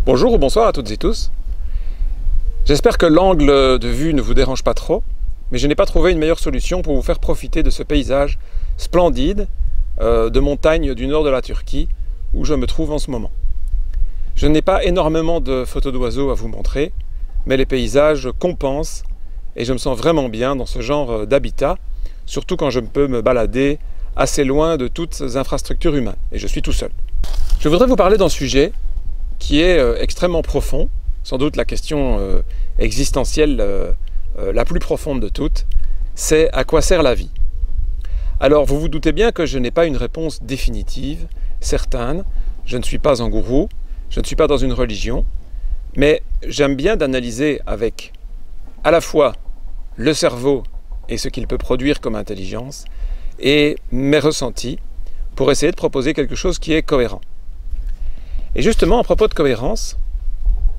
Bonjour ou bonsoir à toutes et tous. J'espère que l'angle de vue ne vous dérange pas trop, mais je n'ai pas trouvé une meilleure solution pour vous faire profiter de ce paysage splendide de montagnes du nord de la Turquie où je me trouve en ce moment. Je n'ai pas énormément de photos d'oiseaux à vous montrer, mais les paysages compensent et je me sens vraiment bien dans ce genre d'habitat, surtout quand je peux me balader assez loin de toutes ces infrastructures humaines, et je suis tout seul. Je voudrais vous parler d'un sujet qui est extrêmement profond, sans doute la question existentielle la plus profonde de toutes, c'est à quoi sert la vie? Alors vous vous doutez bien que je n'ai pas une réponse définitive, certaine, je ne suis pas un gourou, je ne suis pas dans une religion, mais j'aime bien d'analyser avec à la fois le cerveau et ce qu'il peut produire comme intelligence, et mes ressentis, pour essayer de proposer quelque chose qui est cohérent. Et justement, à propos de cohérence,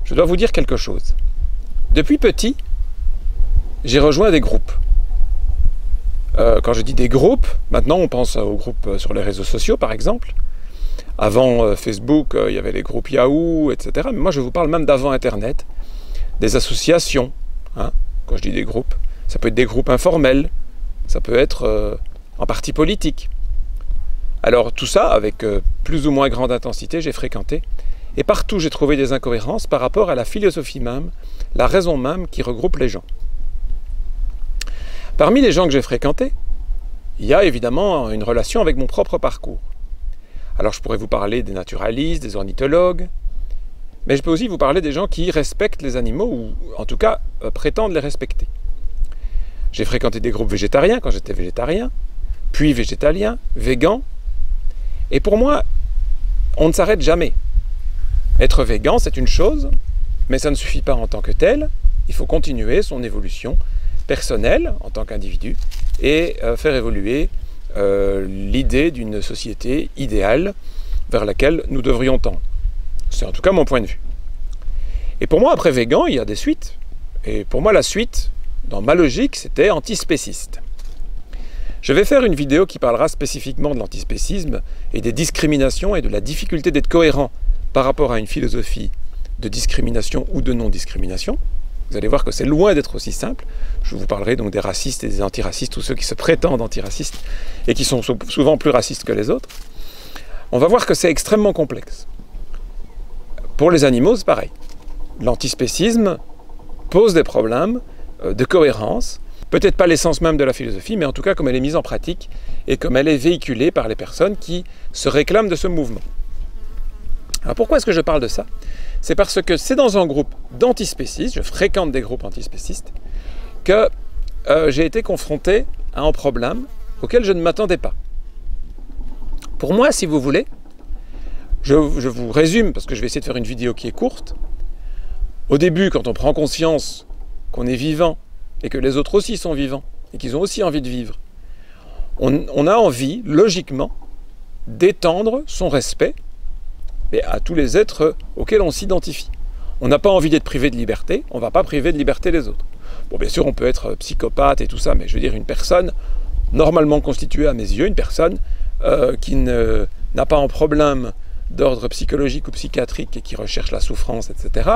je dois vous dire quelque chose. Depuis petit, j'ai rejoint des groupes. Quand je dis des groupes, maintenant on pense aux groupes sur les réseaux sociaux par exemple. Avant Facebook, il y avait les groupes Yahoo, etc. Mais moi je vous parle même d'avant Internet, des associations. Quand je dis des groupes, ça peut être des groupes informels, ça peut être en parti politique. Alors tout ça, avec plus ou moins grande intensité, j'ai fréquenté. Et partout, j'ai trouvé des incohérences par rapport à la philosophie même, la raison même qui regroupe les gens. Parmi les gens que j'ai fréquentés, il y a évidemment une relation avec mon propre parcours. Alors je pourrais vous parler des naturalistes, des ornithologues, mais je peux aussi vous parler des gens qui respectent les animaux, ou en tout cas prétendent les respecter. J'ai fréquenté des groupes végétariens quand j'étais végétarien, puis végétalien, végan. Et pour moi, on ne s'arrête jamais. Être végan, c'est une chose, mais ça ne suffit pas en tant que tel. Il faut continuer son évolution personnelle en tant qu'individu et faire évoluer l'idée d'une société idéale vers laquelle nous devrions tendre. C'est en tout cas mon point de vue. Et pour moi, après végan, il y a des suites. Et pour moi, la suite, dans ma logique, c'était antispéciste. Je vais faire une vidéo qui parlera spécifiquement de l'antispécisme et des discriminations et de la difficulté d'être cohérent par rapport à une philosophie de discrimination ou de non-discrimination. Vous allez voir que c'est loin d'être aussi simple. Je vous parlerai donc des racistes et des antiracistes, tous ceux qui se prétendent antiracistes et qui sont souvent plus racistes que les autres. On va voir que c'est extrêmement complexe. Pour les animaux, c'est pareil. L'antispécisme pose des problèmes de cohérence. Peut-être pas l'essence même de la philosophie, mais en tout cas comme elle est mise en pratique et comme elle est véhiculée par les personnes qui se réclament de ce mouvement. Alors pourquoi est-ce que je parle de ça? C'est parce que c'est dans un groupe d'antispécistes, je fréquente des groupes antispécistes, que j'ai été confronté à un problème auquel je ne m'attendais pas. Pour moi, si vous voulez, je vous résume, parce que je vais essayer de faire une vidéo qui est courte. Au début, quand on prend conscience qu'on est vivant, et que les autres aussi sont vivants, et qu'ils ont aussi envie de vivre, on a envie, logiquement, d'étendre son respect à tous les êtres auxquels on s'identifie. On n'a pas envie d'être privé de liberté, on ne va pas priver de liberté les autres. Bon, bien sûr, on peut être psychopathe et tout ça, mais je veux dire, une personne normalement constituée à mes yeux, une personne qui n'a pas un problème d'ordre psychologique ou psychiatrique et qui recherche la souffrance, etc.,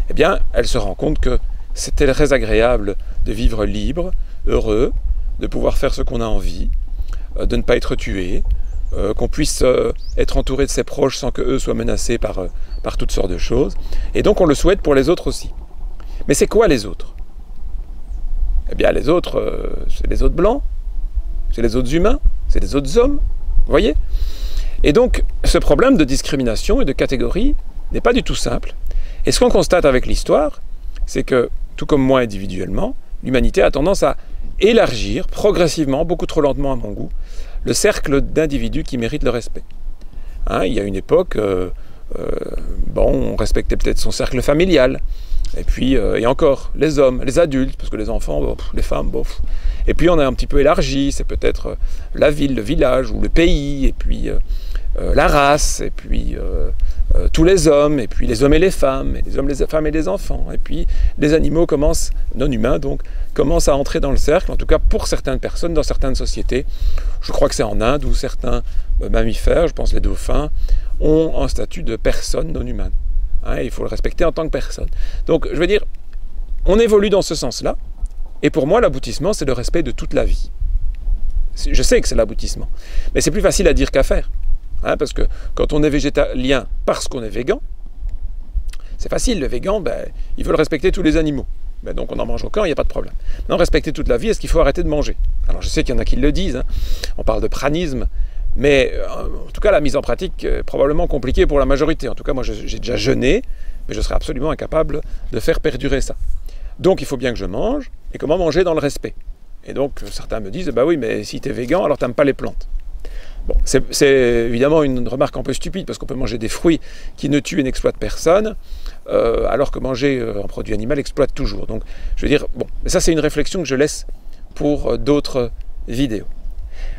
eh bien, elle se rend compte que c'est très agréable de vivre libre, heureux, de pouvoir faire ce qu'on a envie, de ne pas être tué, qu'on puisse être entouré de ses proches sans qu'eux soient menacés par toutes sortes de choses. Et donc on le souhaite pour les autres aussi. Mais c'est quoi les autres? Eh bien les autres, c'est les autres blancs, c'est les autres humains, c'est les autres hommes, vous voyez? Et donc ce problème de discrimination et de catégorie n'est pas du tout simple. Et ce qu'on constate avec l'histoire, c'est que, tout comme moi individuellement, l'humanité a tendance à élargir progressivement, beaucoup trop lentement à mon goût, le cercle d'individus qui méritent le respect. Il y a une époque, on respectait peut-être son cercle familial, et puis, et encore, les hommes, les adultes, parce que les enfants, les femmes, bof. Et puis on a un petit peu élargi, c'est peut-être la ville, le village, ou le pays, et puis la race, et puis tous les hommes, et puis les hommes et les femmes, et les hommes, les femmes et les enfants, et puis les animaux commencent, non humains donc, commencent à entrer dans le cercle, en tout cas pour certaines personnes, dans certaines sociétés. Je crois que c'est en Inde où certains mammifères, je pense les dauphins, ont un statut de personne non humaine. hein, il faut le respecter en tant que personne. Donc, je veux dire, on évolue dans ce sens-là, et pour moi, l'aboutissement, c'est le respect de toute la vie. Je sais que c'est l'aboutissement, mais c'est plus facile à dire qu'à faire. Hein, parce que quand on est végétalien parce qu'on est végan, c'est facile, le végan, il veut respecter tous les animaux. Donc on n'en mange aucun, il n'y a pas de problème. Maintenant, respecter toute la vie, est-ce qu'il faut arrêter de manger? Alors je sais qu'il y en a qui le disent, hein. On parle de pranisme, mais en tout cas la mise en pratique est probablement compliquée pour la majorité. En tout cas, moi j'ai déjà jeûné, mais je serais absolument incapable de faire perdurer ça. Donc il faut bien que je mange, et comment manger dans le respect? Et donc certains me disent, bah oui, mais si tu es végan, alors tu n'aimes pas les plantes. Bon, c'est évidemment une remarque un peu stupide, parce qu'on peut manger des fruits qui ne tuent et n'exploitent personne, alors que manger un produit animal exploite toujours. Donc, je veux dire, bon, mais ça c'est une réflexion que je laisse pour d'autres vidéos.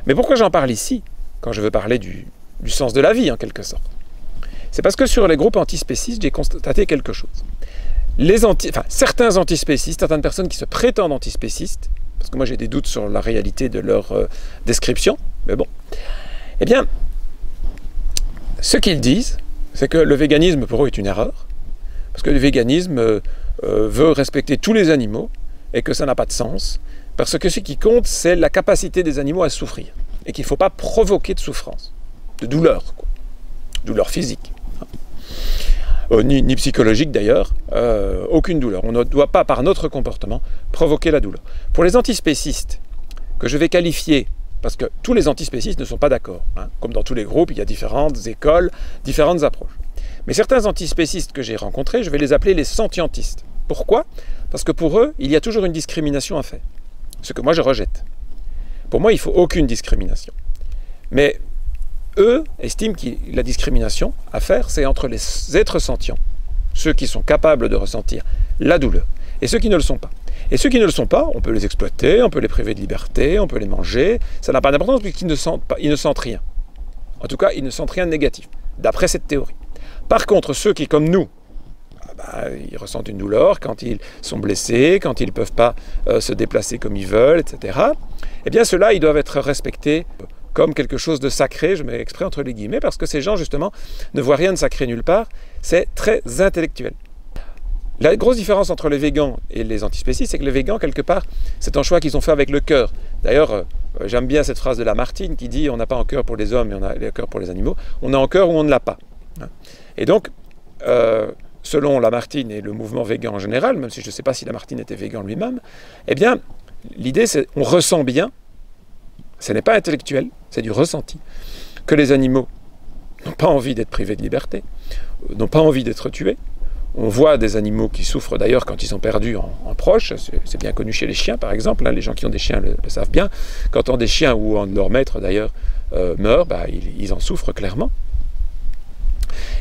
Mais pourquoi j'en parle ici, quand je veux parler du sens de la vie, en quelque sorte? C'est parce que sur les groupes antispécistes, j'ai constaté quelque chose. Certains antispécistes, certaines personnes qui se prétendent antispécistes, parce que moi j'ai des doutes sur la réalité de leur description, mais bon, eh bien, ce qu'ils disent, c'est que le véganisme pour eux est une erreur, parce que le véganisme veut respecter tous les animaux, et que ça n'a pas de sens, parce que ce qui compte, c'est la capacité des animaux à souffrir, et qu'il ne faut pas provoquer de souffrance, de douleur, quoi. Douleur physique, ni psychologique d'ailleurs, aucune douleur. On ne doit pas, par notre comportement, provoquer la douleur. Pour les antispécistes, que je vais qualifier, parce que tous les antispécistes ne sont pas d'accord, hein. Comme dans tous les groupes, il y a différentes écoles, différentes approches. Mais certains antispécistes que j'ai rencontrés, je vais les appeler les sentientistes. Pourquoi? Parce que pour eux, il y a toujours une discrimination à faire. Ce que moi je rejette. Pour moi, il ne faut aucune discrimination. Mais eux estiment que la discrimination à faire, c'est entre les êtres sentients, ceux qui sont capables de ressentir la douleur, et ceux qui ne le sont pas. Et ceux qui ne le sont pas, on peut les exploiter, on peut les priver de liberté, on peut les manger, ça n'a pas d'importance puisqu'ils ne sentent rien. En tout cas, ils ne sentent rien de négatif, d'après cette théorie. Par contre, ceux qui, comme nous, ils ressentent une douleur quand ils sont blessés, quand ils ne peuvent pas se déplacer comme ils veulent, etc., eh bien ceux-là, ils doivent être respectés comme quelque chose de sacré, je mets exprès entre les guillemets, parce que ces gens, justement, ne voient rien de sacré nulle part, c'est très intellectuel. La grosse différence entre les végans et les antispécistes, c'est que les végans, quelque part, c'est un choix qu'ils ont fait avec le cœur. D'ailleurs, j'aime bien cette phrase de Lamartine qui dit « on n'a pas un cœur pour les hommes, mais on a un cœur pour les animaux ». On a un cœur ou on ne l'a pas. Et donc, selon Lamartine et le mouvement végan en général, même si je ne sais pas si Lamartine était végan lui-même, eh bien, l'idée c'est on ressent bien, ce n'est pas intellectuel, c'est du ressenti, que les animaux n'ont pas envie d'être privés de liberté, n'ont pas envie d'être tués. On voit des animaux qui souffrent d'ailleurs quand ils sont perdus en proches, c'est bien connu chez les chiens par exemple, hein, les gens qui ont des chiens le savent bien, quand des chiens ou leur maître d'ailleurs meurt, ils en souffrent clairement.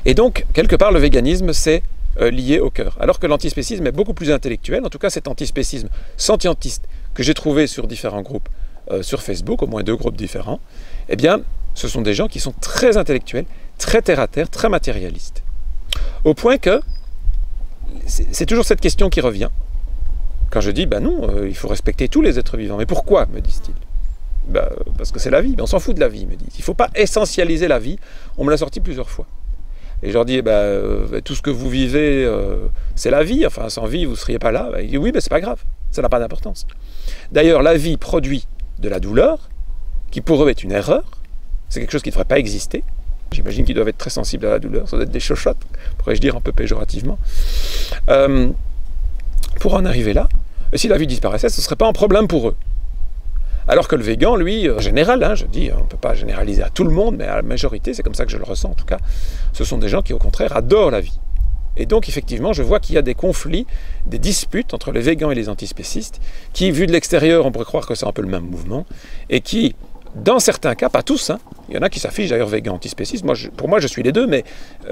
Et donc, quelque part, le véganisme, c'est lié au cœur. Alors que l'antispécisme est beaucoup plus intellectuel, en tout cas cet antispécisme sentientiste que j'ai trouvé sur différents groupes sur Facebook, au moins 2 groupes différents, eh bien, ce sont des gens qui sont très intellectuels, très terre-à-terre, très matérialistes. Au point que, c'est toujours cette question qui revient. Quand je dis, non, il faut respecter tous les êtres vivants. Mais pourquoi, me disent-ils? Parce que c'est la vie, on s'en fout de la vie, me disent. Il ne faut pas essentialiser la vie, on me l'a sorti plusieurs fois. Et je leur dis, tout ce que vous vivez, c'est la vie, enfin sans vie, vous ne seriez pas là. Ils disent, oui, c'est pas grave, ça n'a pas d'importance. D'ailleurs, la vie produit de la douleur, qui pour eux est une erreur, c'est quelque chose qui ne devrait pas exister. J'imagine qu'ils doivent être très sensibles à la douleur, ça doit être des chochottes, pourrais-je dire un peu péjorativement. Pour en arriver là, si la vie disparaissait, ce ne serait pas un problème pour eux. Alors que le végan, lui, en général, je dis, on ne peut pas généraliser à tout le monde, mais à la majorité, c'est comme ça que je le ressens en tout cas, ce sont des gens qui au contraire adorent la vie. Et donc effectivement, je vois qu'il y a des conflits, des disputes entre les végans et les antispécistes, qui, vu de l'extérieur, on pourrait croire que c'est un peu le même mouvement, et qui, dans certains cas, pas tous, il y en a qui s'affichent d'ailleurs végans antispécistes, pour moi je suis les deux, mais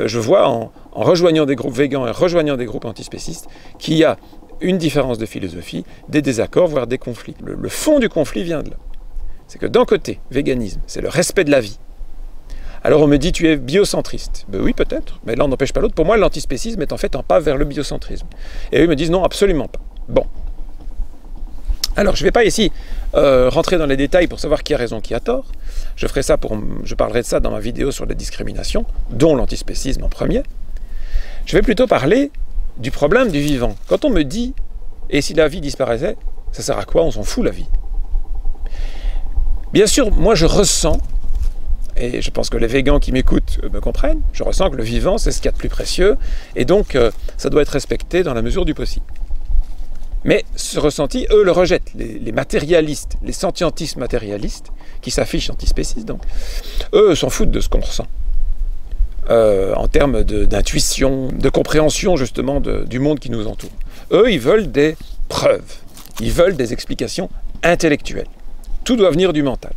je vois en rejoignant des groupes végans et rejoignant des groupes antispécistes, qu'il y a une différence de philosophie, des désaccords, voire des conflits. Le fond du conflit vient de là. C'est que d'un côté, véganisme, c'est le respect de la vie. Alors on me dit, tu es biocentriste. Oui, peut-être, mais l'un n'empêche pas l'autre. Pour moi, l'antispécisme est en fait un pas vers le biocentrisme. Et eux me disent, non, absolument pas. Bon. Alors, je ne vais pas ici rentrer dans les détails pour savoir qui a raison, qui a tort. Je parlerai de ça dans ma vidéo sur la discrimination, dont l'antispécisme en premier. Je vais plutôt parler du problème du vivant. Quand on me dit « et si la vie disparaissait, ça sert à quoi? On s'en fout la vie ». Bien sûr, moi je ressens, et je pense que les végans qui m'écoutent me comprennent, je ressens que le vivant c'est ce qu'il y a de plus précieux, et donc ça doit être respecté dans la mesure du possible. Mais ce ressenti, eux le rejettent, les matérialistes, les sentientistes matérialistes, qui s'affichent antispécistes donc, eux s'en foutent de ce qu'on ressent. En termes d'intuition, de compréhension justement du monde qui nous entoure. Eux, ils veulent des preuves, ils veulent des explications intellectuelles. Tout doit venir du mental.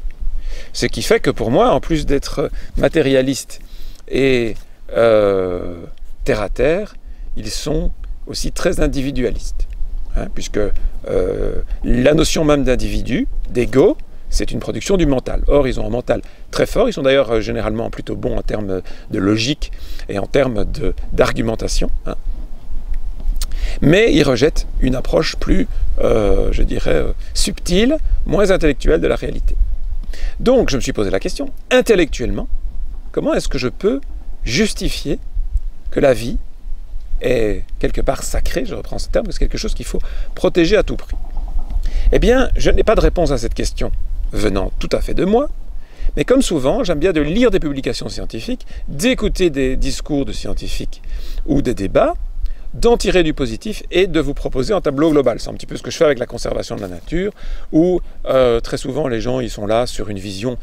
Ce qui fait que pour moi, en plus d'être matérialiste et terre à terre, ils sont aussi très individualistes. Hein, puisque la notion même d'individu, d'ego, c'est une production du mental. Or, ils ont un mental très fort. Ils sont d'ailleurs généralement plutôt bons en termes de logique et en termes d'argumentation. Hein. Mais ils rejettent une approche plus, je dirais, subtile, moins intellectuelle de la réalité. Donc, je me suis posé la question, intellectuellement, comment est-ce que je peux justifier que la vie est quelque part sacrée, je reprends ce terme, c'est quelque chose qu'il faut protéger à tout prix. Eh bien, je n'ai pas de réponse à cette question venant tout à fait de moi, mais comme souvent, j'aime bien de lire des publications scientifiques, d'écouter des discours de scientifiques ou des débats, d'en tirer du positif et de vous proposer un tableau global. C'est un petit peu ce que je fais avec la conservation de la nature, où très souvent les gens ils sont là sur une vision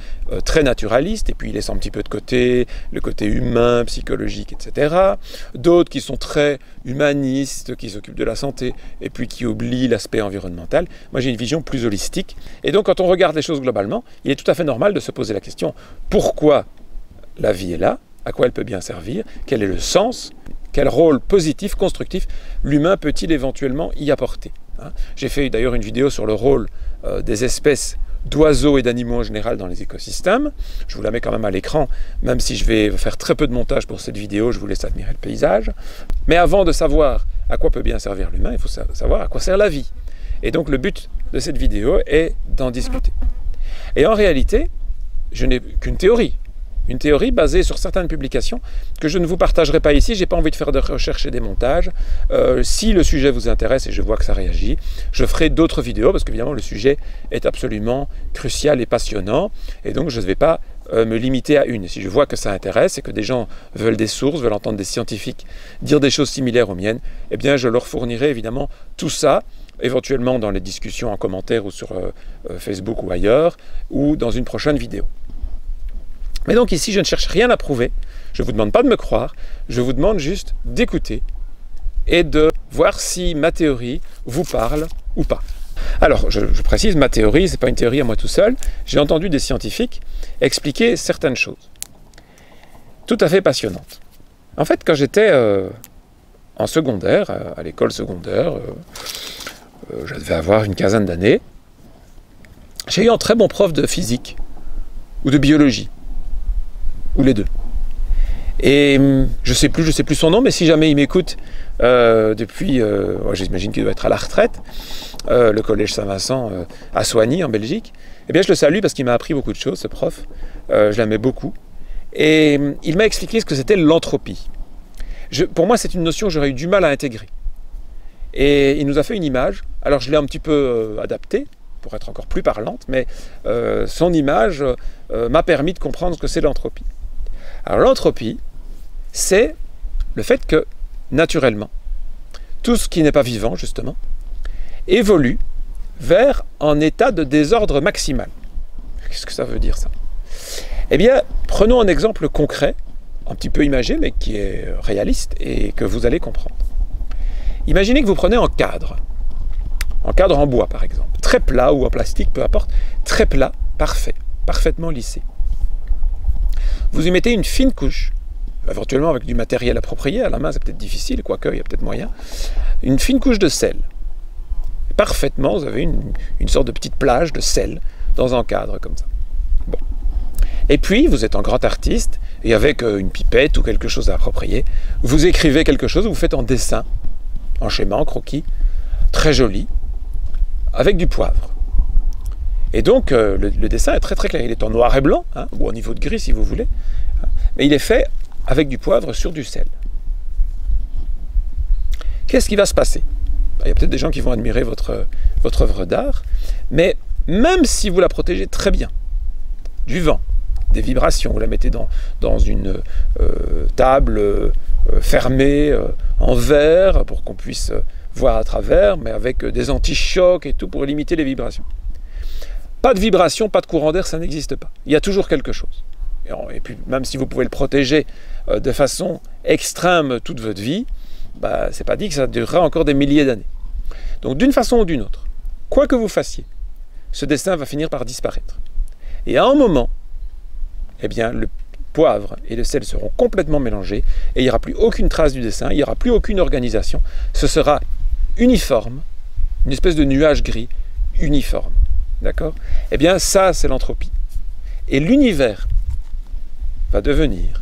très naturaliste, et puis ils laissent un petit peu de côté le côté humain, psychologique, etc. D'autres qui sont très humanistes, qui s'occupent de la santé, et puis qui oublient l'aspect environnemental. Moi j'ai une vision plus holistique, et donc quand on regarde les choses globalement, il est tout à fait normal de se poser la question, pourquoi la vie est là? À quoi elle peut bien servir? Quel est le sens? Quel rôle positif, constructif, l'humain peut-il éventuellement y apporter? J'ai fait d'ailleurs une vidéo sur le rôle des espèces d'oiseaux et d'animaux en général dans les écosystèmes. Je vous la mets quand même à l'écran, même si je vais faire très peu de montage pour cette vidéo, je vous laisse admirer le paysage. Mais avant de savoir à quoi peut bien servir l'humain, il faut savoir à quoi sert la vie. Et donc le but de cette vidéo est d'en discuter. Et en réalité, je n'ai qu'une théorie. Une théorie basée sur certaines publications que je ne vous partagerai pas ici, je n'ai pas envie de faire de recherches et des montages. Si le sujet vous intéresse et je vois que ça réagit, je ferai d'autres vidéos parce qu'évidemment le sujet est absolument crucial et passionnant et donc je ne vais pas me limiter à une. Si je vois que ça intéresse et que des gens veulent des sources, veulent entendre des scientifiques dire des choses similaires aux miennes, eh bien je leur fournirai évidemment tout ça, éventuellement dans les discussions en commentaire ou sur Facebook ou ailleurs, ou dans une prochaine vidéo. Mais donc ici, je ne cherche rien à prouver, je ne vous demande pas de me croire, je vous demande juste d'écouter et de voir si ma théorie vous parle ou pas. Alors, je précise, ma théorie, ce n'est pas une théorie à moi tout seul, j'ai entendu des scientifiques expliquer certaines choses, tout à fait passionnantes. En fait, quand j'étais en secondaire, à l'école secondaire, je devais avoir une quinzaine d'années, j'ai eu un très bon prof de physique ou de biologie. Ou les deux. Et je sais plus son nom, mais si jamais il m'écoute depuis, j'imagine qu'il doit être à la retraite, le collège Saint-Vincent à Soigny en Belgique, eh bien je le salue parce qu'il m'a appris beaucoup de choses, ce prof, je l'aimais beaucoup. Et il m'a expliqué ce que c'était l'entropie. Pour moi, c'est une notion que j'aurais eu du mal à intégrer. Et il nous a fait une image, alors je l'ai un petit peu adaptée, pour être encore plus parlante, mais son image m'a permis de comprendre ce que c'est l'entropie. Alors l'entropie, c'est le fait que, naturellement, tout ce qui n'est pas vivant, justement, évolue vers un état de désordre maximal. Qu'est-ce que ça veut dire, ça? Eh bien, prenons un exemple concret, un petit peu imagé, mais qui est réaliste et que vous allez comprendre. Imaginez que vous prenez un cadre en bois, par exemple, très plat ou en plastique, peu importe, très plat, parfait, parfaitement lissé. Vous y mettez une fine couche, éventuellement avec du matériel approprié, à la main c'est peut-être difficile, quoique il y a peut-être moyen, une fine couche de sel. Parfaitement, vous avez une sorte de petite plage de sel dans un cadre comme ça. Bon. Et puis, vous êtes un grand artiste, et avec une pipette ou quelque chose approprié, vous écrivez quelque chose, vous faites un dessin, en schéma, en croquis, très joli, avec du poivre. Et donc, le dessin est très très clair. Il est en noir et blanc, hein, ou au niveau de gris si vous voulez, mais il est fait avec du poivre sur du sel. qu'est-ce qui va se passer? Il y a peut-être des gens qui vont admirer votre œuvre d'art, mais même si vous la protégez très bien du vent, des vibrations, vous la mettez dans une table fermée en verre pour qu'on puisse voir à travers, mais avec des anti-chocs et tout pour limiter les vibrations. Pas de vibration, pas de courant d'air, ça n'existe pas. Il y a toujours quelque chose. Et puis même si vous pouvez le protéger de façon extrême toute votre vie, c'est pas dit que ça durera encore des milliers d'années. Donc d'une façon ou d'une autre, quoi que vous fassiez, ce dessin va finir par disparaître. Et à un moment, eh bien, le poivre et le sel seront complètement mélangés et il n'y aura plus aucune trace du dessin, il n'y aura plus aucune organisation. Ce sera uniforme, une espèce de nuage gris uniforme. D'accord? Eh bien, ça, c'est l'entropie. Et l'univers va devenir,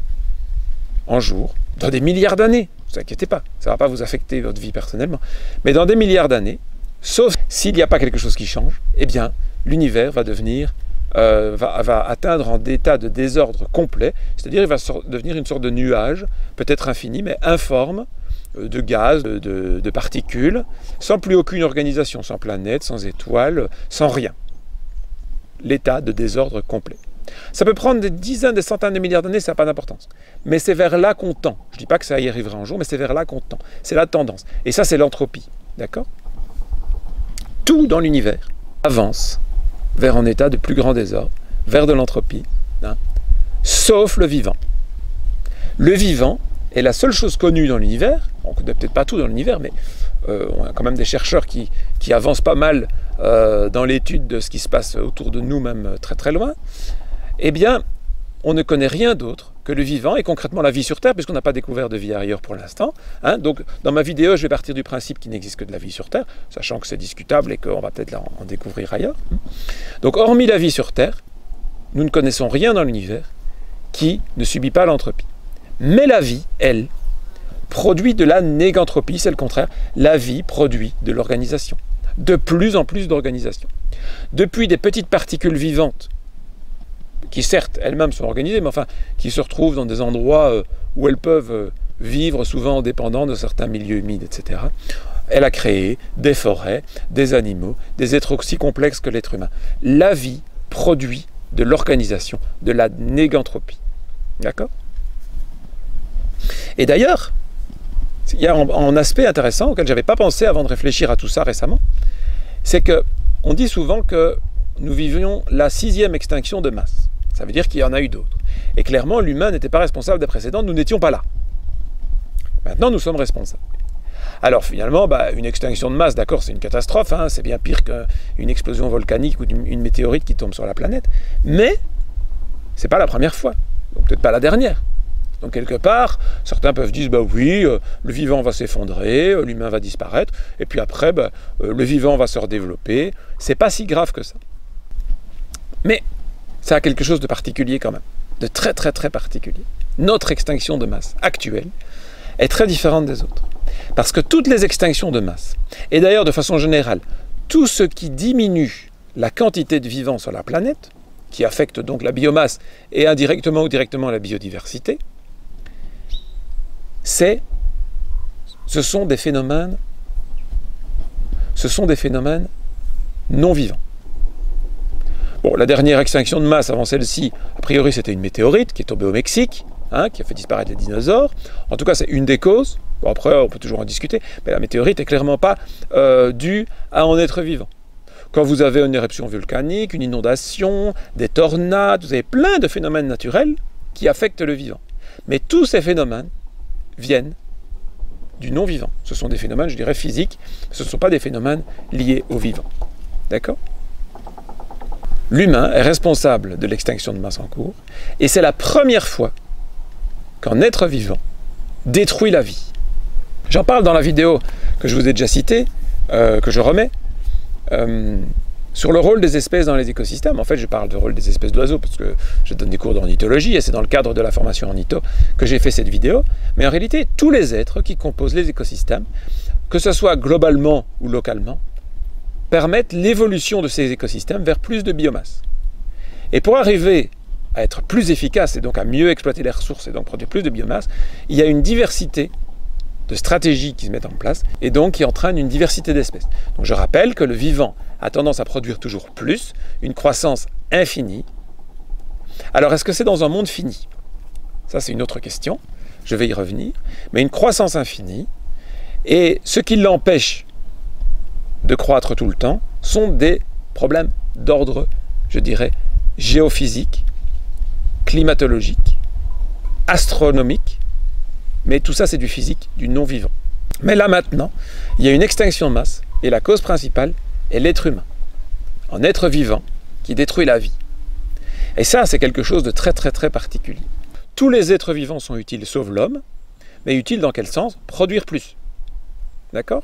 un jour, dans des milliards d'années, ne vous inquiétez pas, ça ne va pas vous affecter votre vie personnellement, mais dans des milliards d'années, sauf s'il n'y a pas quelque chose qui change, eh bien, l'univers va devenir, va atteindre un état de désordre complet, c'est-à-dire il va devenir une sorte de nuage, peut-être infini, mais informe, de gaz, de particules, sans plus aucune organisation, sans planète, sans étoiles, sans rien. L'état de désordre complet. Ça peut prendre des dizaines, des centaines de milliards d'années, ça n'a pas d'importance. Mais c'est vers là qu'on tend. Je ne dis pas que ça y arrivera un jour, mais c'est vers là qu'on tend. C'est la tendance. Et ça, c'est l'entropie. D'accord? Tout dans l'univers avance vers un état de plus grand désordre, vers de l'entropie, hein, sauf le vivant. Le vivant est la seule chose connue dans l'univers. On ne connaît peut-être pas tout dans l'univers, mais on a quand même des chercheurs qui avancent pas mal dans l'étude de ce qui se passe autour de nous, même très très loin. Eh bien, on ne connaît rien d'autre que le vivant, et concrètement la vie sur Terre, puisqu'on n'a pas découvert de vie ailleurs pour l'instant. Hein. Donc, dans ma vidéo, je vais partir du principe qu'il n'existe que de la vie sur Terre, sachant que c'est discutable et qu'on va peut-être en découvrir ailleurs. Donc, hormis la vie sur Terre, nous ne connaissons rien dans l'univers qui ne subit pas l'entropie. Mais la vie, elle, produit de la négantropie, c'est le contraire. La vie produit de l'organisation, de plus en plus d'organisation. Depuis des petites particules vivantes, qui certes elles-mêmes sont organisées, mais enfin qui se retrouvent dans des endroits où elles peuvent vivre, souvent dépendant de certains milieux humides, etc. Elle a créé des forêts, des animaux, des êtres aussi complexes que l'être humain. La vie produit de l'organisation, de la négantropie. D'accord? Et d'ailleurs, il y a un aspect intéressant auquel je n'avais pas pensé avant de réfléchir à tout ça récemment, c'est qu'on dit souvent que nous vivions la 6e extinction de masse. Ça veut dire qu'il y en a eu d'autres. Et clairement, l'humain n'était pas responsable des précédentes, nous n'étions pas là. Maintenant, nous sommes responsables. Alors finalement, une extinction de masse, d'accord, c'est une catastrophe, hein, c'est bien pire qu'une explosion volcanique ou une météorite qui tombe sur la planète, mais c'est pas la première fois, donc peut-être pas la dernière. Donc quelque part, certains peuvent dire, oui, le vivant va s'effondrer, l'humain va disparaître, et puis après, le vivant va se redévelopper. C'est pas si grave que ça. Mais ça a quelque chose de particulier quand même, de très très très particulier. Notre extinction de masse actuelle est très différente des autres. Parce que toutes les extinctions de masse, et d'ailleurs de façon générale, tout ce qui diminue la quantité de vivants sur la planète, qui affecte donc la biomasse et indirectement ou directement la biodiversité, ce sont des phénomènes non vivants. Bon, la dernière extinction de masse avant celle-ci, a priori c'était une météorite qui est tombée au Mexique, hein, qui a fait disparaître les dinosaures. En tout cas, c'est une des causes. Bon, après, on peut toujours en discuter, mais la météorite n'est clairement pas due à un être vivant. Quand vous avez une éruption volcanique, une inondation, des tornades, vous avez plein de phénomènes naturels qui affectent le vivant. Mais tous ces phénomènes viennent du non-vivant. Ce sont des phénomènes, je dirais, physiques. Ce ne sont pas des phénomènes liés au vivant. D'accord ? L'humain est responsable de l'extinction de masse en cours, et c'est la première fois qu'un être vivant détruit la vie. J'en parle dans la vidéo que je vous ai déjà citée, que je remets, sur le rôle des espèces dans les écosystèmes. En fait, je parle du rôle des espèces d'oiseaux parce que je donne des cours d'ornithologie et c'est dans le cadre de la formation ornitho que j'ai fait cette vidéo. Mais en réalité, tous les êtres qui composent les écosystèmes, que ce soit globalement ou localement, permettent l'évolution de ces écosystèmes vers plus de biomasse. Et pour arriver à être plus efficace et donc à mieux exploiter les ressources et donc produire plus de biomasse, il y a une diversité de stratégies qui se mettent en place et donc qui entraînent une diversité d'espèces. Donc je rappelle que le vivant a tendance à produire toujours plus, une croissance infinie. Alors est-ce que c'est dans un monde fini? Ça c'est une autre question, je vais y revenir. Mais une croissance infinie, et ce qui l'empêche de croître tout le temps sont des problèmes d'ordre, je dirais, géophysique, climatologique, astronomique, mais tout ça c'est du physique, du non-vivant. Mais là maintenant, il y a une extinction de masse, et la cause principale est l'être humain, un être vivant qui détruit la vie. Et ça c'est quelque chose de très très très particulier. Tous les êtres vivants sont utiles, sauf l'homme, mais utiles dans quel sens? Produire plus. D'accord?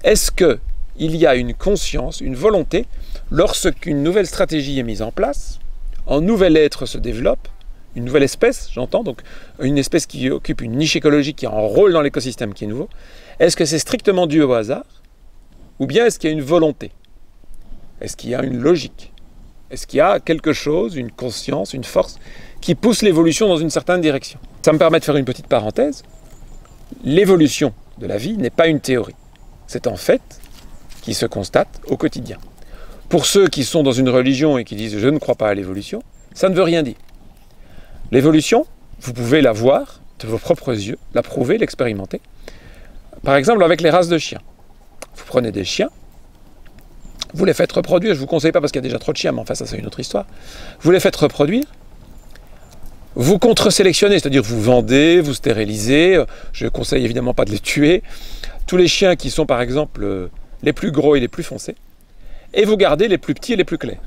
Est-ce qu'il y a une conscience, une volonté, lorsqu'une nouvelle stratégie est mise en place, un nouvel être se développe, une nouvelle espèce, j'entends, donc une espèce qui occupe une niche écologique, qui a un rôle dans l'écosystème qui est nouveau, est-ce que c'est strictement dû au hasard? Ou bien est-ce qu'il y a une volonté? Est-ce qu'il y a une logique? Est-ce qu'il y a quelque chose, une conscience, une force, qui pousse l'évolution dans une certaine direction? Ça me permet de faire une petite parenthèse. L'évolution de la vie n'est pas une théorie. C'est un fait qui se constate au quotidien. Pour ceux qui sont dans une religion et qui disent « je ne crois pas à l'évolution », ça ne veut rien dire. L'évolution, vous pouvez la voir de vos propres yeux, la prouver, l'expérimenter. Par exemple, avec les races de chiens. Vous prenez des chiens, vous les faites reproduire, je ne vous conseille pas parce qu'il y a déjà trop de chiens, mais enfin ça c'est une autre histoire. Vous les faites reproduire, vous contre-sélectionnez, c'est-à-dire vous vendez, vous stérilisez, je ne conseille évidemment pas de les tuer, tous les chiens qui sont par exemple les plus gros et les plus foncés, et vous gardez les plus petits et les plus clairs.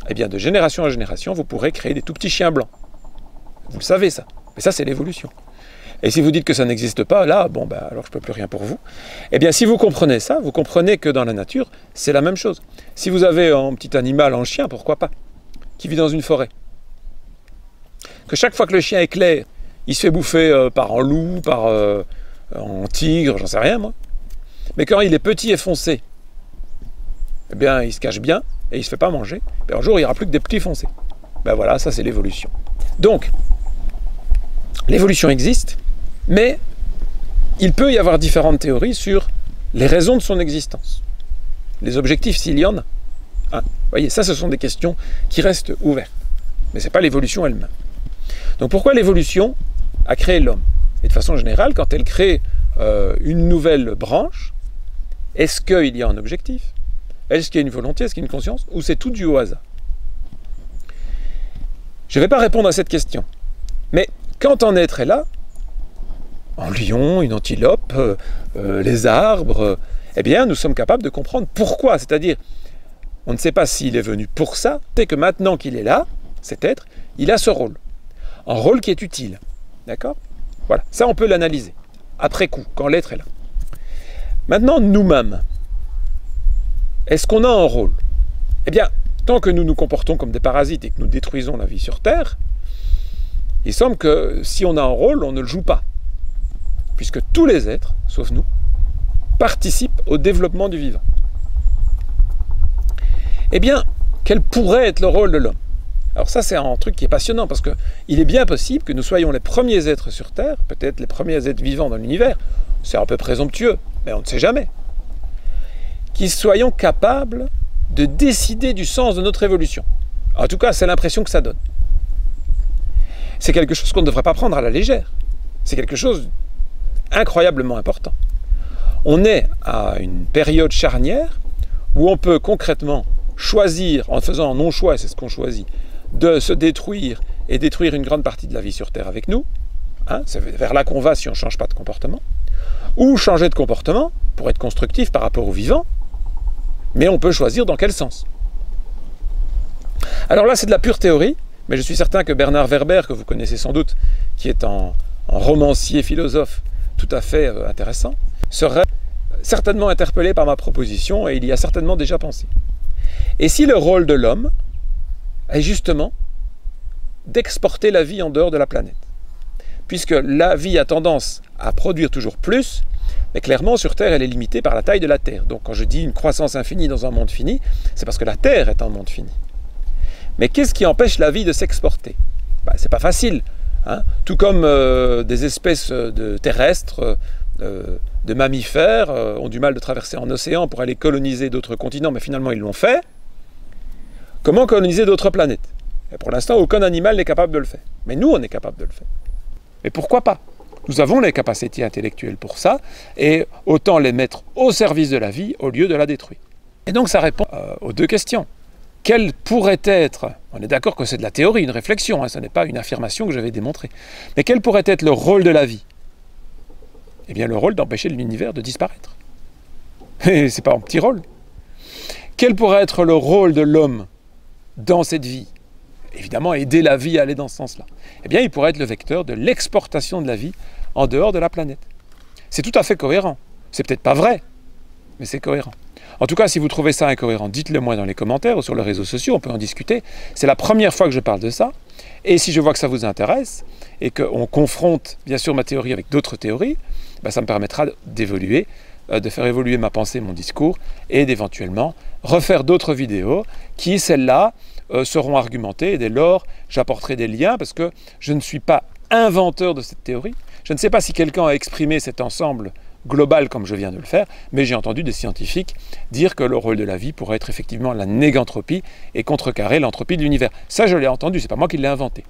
Eh bien de génération en génération, vous pourrez créer des tout petits chiens blancs. Vous le savez ça, mais ça c'est l'évolution. Et si vous dites que ça n'existe pas, là, bon, ben, alors je ne peux plus rien pour vous. Eh bien, si vous comprenez ça, vous comprenez que dans la nature, c'est la même chose. Si vous avez un petit animal, un chien, pourquoi pas, qui vit dans une forêt, que chaque fois que le chien est clair, il se fait bouffer par un loup, par un tigre, j'en sais rien moi. Mais quand il est petit et foncé, eh bien, il se cache bien et il ne se fait pas manger. Et un jour, il n'y aura plus que des petits foncés. Ben voilà, ça c'est l'évolution. Donc, l'évolution existe, mais il peut y avoir différentes théories sur les raisons de son existence. Les objectifs, s'il y en a. Hein, vous voyez, ça, ce sont des questions qui restent ouvertes. Mais ce n'est pas l'évolution elle-même. Donc pourquoi l'évolution a créé l'homme? Et de façon générale, quand elle crée une nouvelle branche, est-ce qu'il y a un objectif? Est-ce qu'il y a une volonté? Est-ce qu'il y a une conscience? Ou c'est tout dû au hasard? Je ne vais pas répondre à cette question. Mais quand un être est là, un lion, une antilope, les arbres, eh bien nous sommes capables de comprendre pourquoi. C'est-à-dire, on ne sait pas s'il est venu pour ça, c'est que maintenant qu'il est là, cet être, il a ce rôle. Un rôle qui est utile. D'accord? Voilà, ça on peut l'analyser, après coup, quand l'être est là. Maintenant, nous-mêmes, est-ce qu'on a un rôle? Eh bien, tant que nous nous comportons comme des parasites et que nous détruisons la vie sur Terre, il semble que si on a un rôle, on ne le joue pas. Puisque tous les êtres, sauf nous, participent au développement du vivant. Eh bien, quel pourrait être le rôle de l'homme? Alors ça, c'est un truc qui est passionnant, parce qu'il est bien possible que nous soyons les premiers êtres sur Terre, peut-être les premiers êtres vivants dans l'univers, c'est un peu présomptueux, mais on ne sait jamais, qui soyons capables de décider du sens de notre évolution. En tout cas, c'est l'impression que ça donne. C'est quelque chose qu'on ne devrait pas prendre à la légère. C'est quelque chose d'incroyablement important. On est à une période charnière où on peut concrètement choisir, en faisant un non-choix, c'est ce qu'on choisit, de se détruire et détruire une grande partie de la vie sur Terre avec nous. Hein, c'est vers là qu'on va si on ne change pas de comportement. Ou changer de comportement pour être constructif par rapport au vivant, mais on peut choisir dans quel sens. Alors là, c'est de la pure théorie, mais je suis certain que Bernard Werber, que vous connaissez sans doute, qui est un romancier philosophe tout à fait intéressant, serait certainement interpellé par ma proposition et il y a certainement déjà pensé. Et si le rôle de l'homme est justement d'exporter la vie en dehors de la planète, puisque la vie a tendance à produire toujours plus, mais clairement sur Terre elle est limitée par la taille de la Terre. Donc quand je dis une croissance infinie dans un monde fini, c'est parce que la Terre est un monde fini. Mais qu'est-ce qui empêche la vie de s'exporter? C'est pas facile. Hein, tout comme des espèces terrestres de mammifères ont du mal de traverser un océan pour aller coloniser d'autres continents, mais finalement ils l'ont fait. Comment coloniser d'autres planètes? Et pour l'instant, aucun animal n'est capable de le faire. Mais nous, on est capable de le faire. Mais pourquoi pas? Nous avons les capacités intellectuelles pour ça, et autant les mettre au service de la vie au lieu de la détruire. Et donc ça répond aux deux questions. Quel pourrait être, on est d'accord que c'est de la théorie, une réflexion, hein, ce n'est pas une affirmation que je vais démontrer, mais quel pourrait être le rôle de la vie? Eh bien le rôle d'empêcher l'univers de disparaître. Et c'est pas un petit rôle. Quel pourrait être le rôle de l'homme dans cette vie? Évidemment, aider la vie à aller dans ce sens-là. Eh bien, il pourrait être le vecteur de l'exportation de la vie en dehors de la planète. C'est tout à fait cohérent. C'est peut-être pas vrai, mais c'est cohérent. En tout cas, si vous trouvez ça incohérent, dites-le moi dans les commentaires ou sur les réseaux sociaux, on peut en discuter. C'est la première fois que je parle de ça. Et si je vois que ça vous intéresse et qu'on confronte, bien sûr, ma théorie avec d'autres théories, ben, ça me permettra d'évoluer, de faire évoluer ma pensée, mon discours, et d'éventuellement refaire d'autres vidéos qui, celles-là, seront argumentées, et dès lors, j'apporterai des liens, parce que je ne suis pas inventeur de cette théorie. Je ne sais pas si quelqu'un a exprimé cet ensemble global comme je viens de le faire, mais j'ai entendu des scientifiques dire que le rôle de la vie pourrait être effectivement la négantropie et contrecarrer l'entropie de l'univers. Ça, je l'ai entendu, c'est pas moi qui l'ai inventé.